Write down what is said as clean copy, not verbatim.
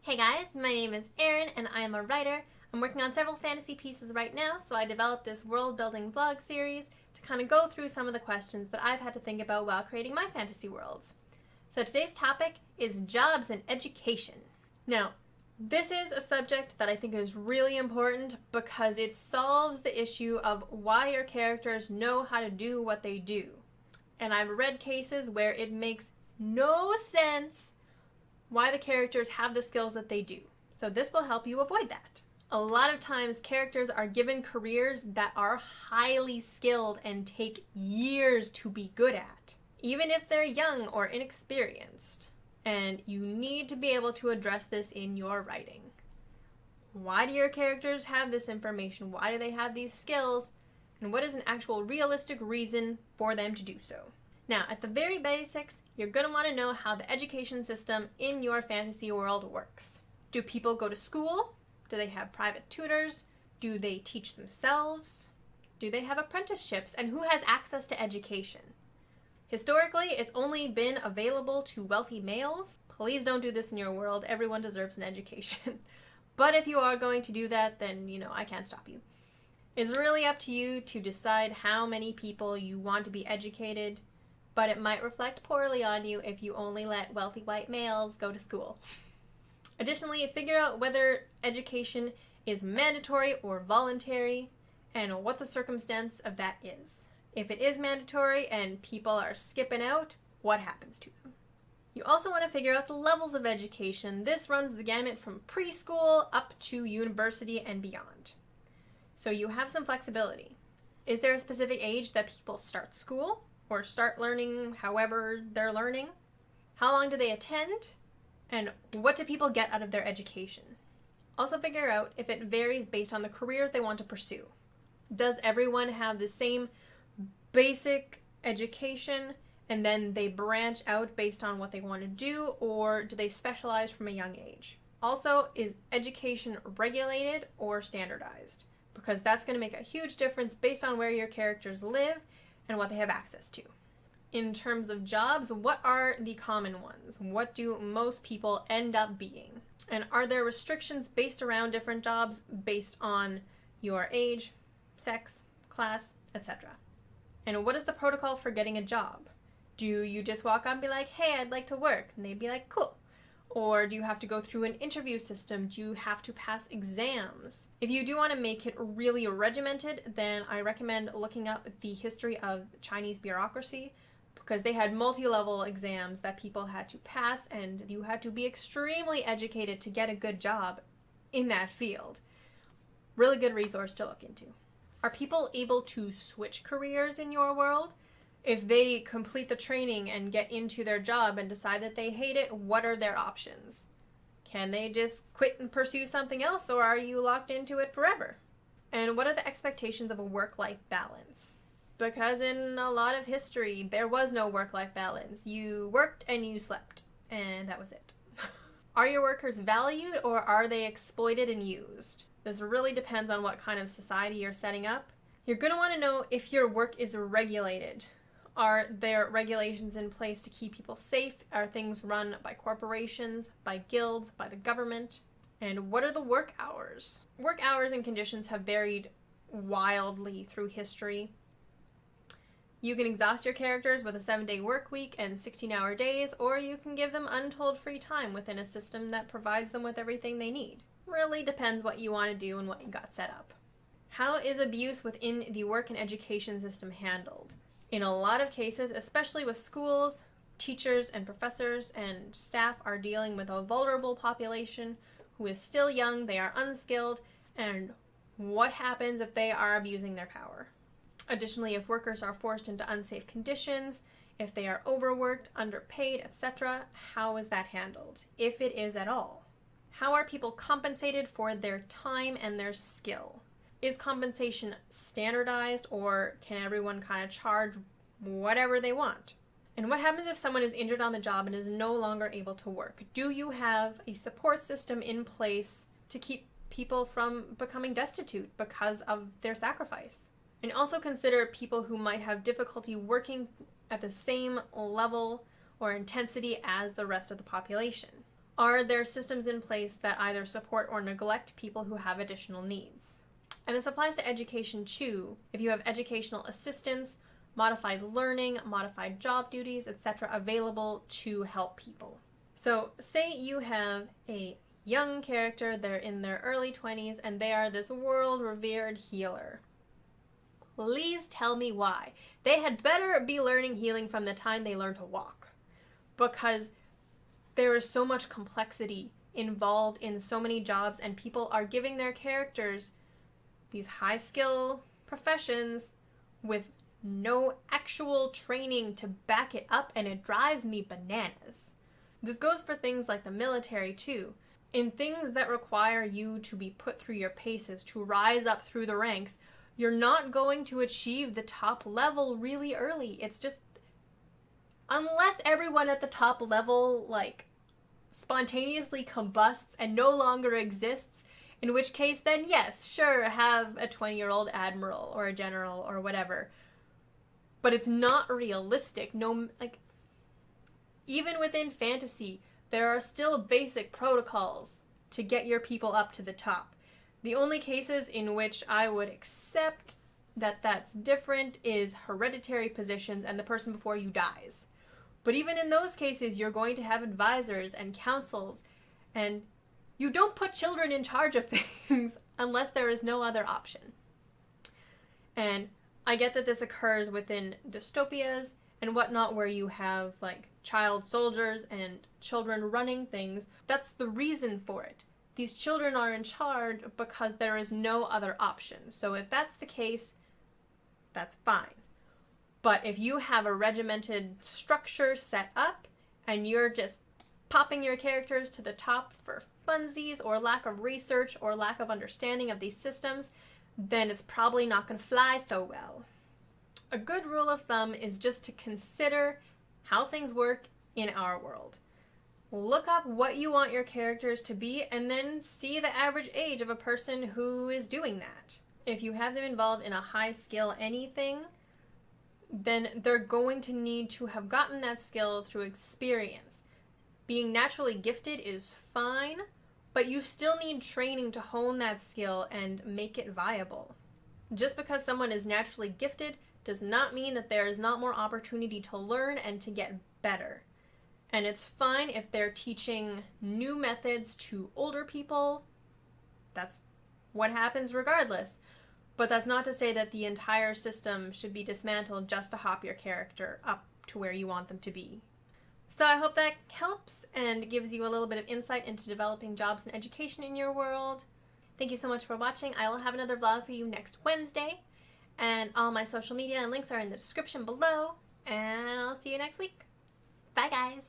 Hey guys, my name is Erin and I am a writer. I'm working on several fantasy pieces right now, so I developed this world building vlog series to kind of go through some of the questions that I've had to think about while creating my fantasy worlds. So today's topic is jobs and education. Now, this is a subject that I think is really important because it solves the issue of why your characters know how to do what they do. And I've read cases where it makes no sense why the characters have the skills that they do. So this will help you avoid that. A lot of times characters are given careers that are highly skilled and take years to be good at, even if they're young or inexperienced. And you need to be able to address this in your writing. Why do your characters have this information? Why do they have these skills? And what is an actual realistic reason for them to do so? Now, at the very basics, you're going to want to know how the education system in your fantasy world works. Do people go to school? Do they have private tutors? Do they teach themselves? Do they have apprenticeships? And who has access to education? Historically, it's only been available to wealthy males. Please don't do this in your world. Everyone deserves an education. But if you are going to do that, then, I can't stop you. It's really up to you to decide how many people you want to be educated, but it might reflect poorly on you if you only let wealthy white males go to school. Additionally, figure out whether education is mandatory or voluntary and what the circumstance of that is. If it is mandatory and people are skipping out, what happens to them? You also want to figure out the levels of education. This runs the gamut from preschool up to university and beyond. So you have some flexibility. Is there a specific age that people start school or start learning however they're learning? How long do they attend? And what do people get out of their education? Also figure out if it varies based on the careers they want to pursue. Does everyone have the same basic education and then they branch out based on what they want to do, or do they specialize from a young age? Also, is education regulated or standardized? Because that's going to make a huge difference based on where your characters live and what they have access to. In terms of jobs, what are the common ones? What do most people end up being? And are there restrictions based around different jobs based on your age, sex, class, etc.? And what is the protocol for getting a job? Do you just walk on and be like, hey, I'd like to work? And they'd be like, cool. Or do you have to go through an interview system? Do you have to pass exams? If you do want to make it really regimented, then I recommend looking up the history of Chinese bureaucracy, because they had multi-level exams that people had to pass, and you had to be extremely educated to get a good job in that field. Really good resource to look into. Are people able to switch careers in your world? If they complete the training and get into their job and decide that they hate it, what are their options? Can they just quit and pursue something else, or are you locked into it forever? And what are the expectations of a work-life balance? Because in a lot of history, there was no work-life balance. You worked and you slept, and that was it. Are your workers valued, or are they exploited and used? This really depends on what kind of society you're setting up. You're going to want to know if your work is regulated. Are there regulations in place to keep people safe? Are things run by corporations, by guilds, by the government? And what are the work hours? Work hours and conditions have varied wildly through history. You can exhaust your characters with a 7-day work week and 16-hour days, or you can give them untold free time within a system that provides them with everything they need. Really depends what you want to do and what you got set up. How is abuse within the work and education system handled? In a lot of cases, especially with schools, teachers and professors and staff are dealing with a vulnerable population who is still young, they are unskilled, and what happens if they are abusing their power? Additionally, if workers are forced into unsafe conditions, if they are overworked, underpaid, etc., how is that handled, if it is at all? How are people compensated for their time and their skill? Is compensation standardized, or can everyone kind of charge whatever they want? And what happens if someone is injured on the job and is no longer able to work? Do you have a support system in place to keep people from becoming destitute because of their sacrifice? And also consider people who might have difficulty working at the same level or intensity as the rest of the population. Are there systems in place that either support or neglect people who have additional needs? And this applies to education too. If you have educational assistance, modified learning, modified job duties, etc. available to help people. So say you have a young character, they're in their early 20s, and they are this world-revered healer. Please tell me why. They had better be learning healing from the time they learn to walk, because there is so much complexity involved in so many jobs, and people are giving their characters these high-skill professions with no actual training to back it up, and it drives me bananas. This goes for things like the military too. In things that require you to be put through your paces, to rise up through the ranks, you're not going to achieve the top level really early. It's just, unless everyone at the top level, like, spontaneously combusts and no longer exists, in which case then yes, sure, have a 20-year-old admiral or a general or whatever. But it's not realistic. No, like, even within fantasy, there are still basic protocols to get your people up to the top. The only cases in which I would accept that that's different is hereditary positions and the person before you dies. But even in those cases, you're going to have advisors and councils, and you don't put children in charge of things unless there is no other option. And I get that this occurs within dystopias and whatnot, where you have, like, child soldiers and children running things. That's the reason for it. These children are in charge because there is no other option. So if that's the case, that's fine. But if you have a regimented structure set up and you're just popping your characters to the top for funsies or lack of research or lack of understanding of these systems, then it's probably not going to fly so well. A good rule of thumb is just to consider how things work in our world. Look up what you want your characters to be and then see the average age of a person who is doing that. If you have them involved in a high skill anything, then they're going to need to have gotten that skill through experience. Being naturally gifted is fine, but you still need training to hone that skill and make it viable. Just because someone is naturally gifted does not mean that there is not more opportunity to learn and to get better. And it's fine if they're teaching new methods to older people. That's what happens regardless. But that's not to say that the entire system should be dismantled just to hop your character up to where you want them to be. So I hope that helps and gives you a little bit of insight into developing jobs and education in your world. Thank you so much for watching. I will have another vlog for you next Wednesday. And all my social media and links are in the description below. And I'll see you next week. Bye, guys.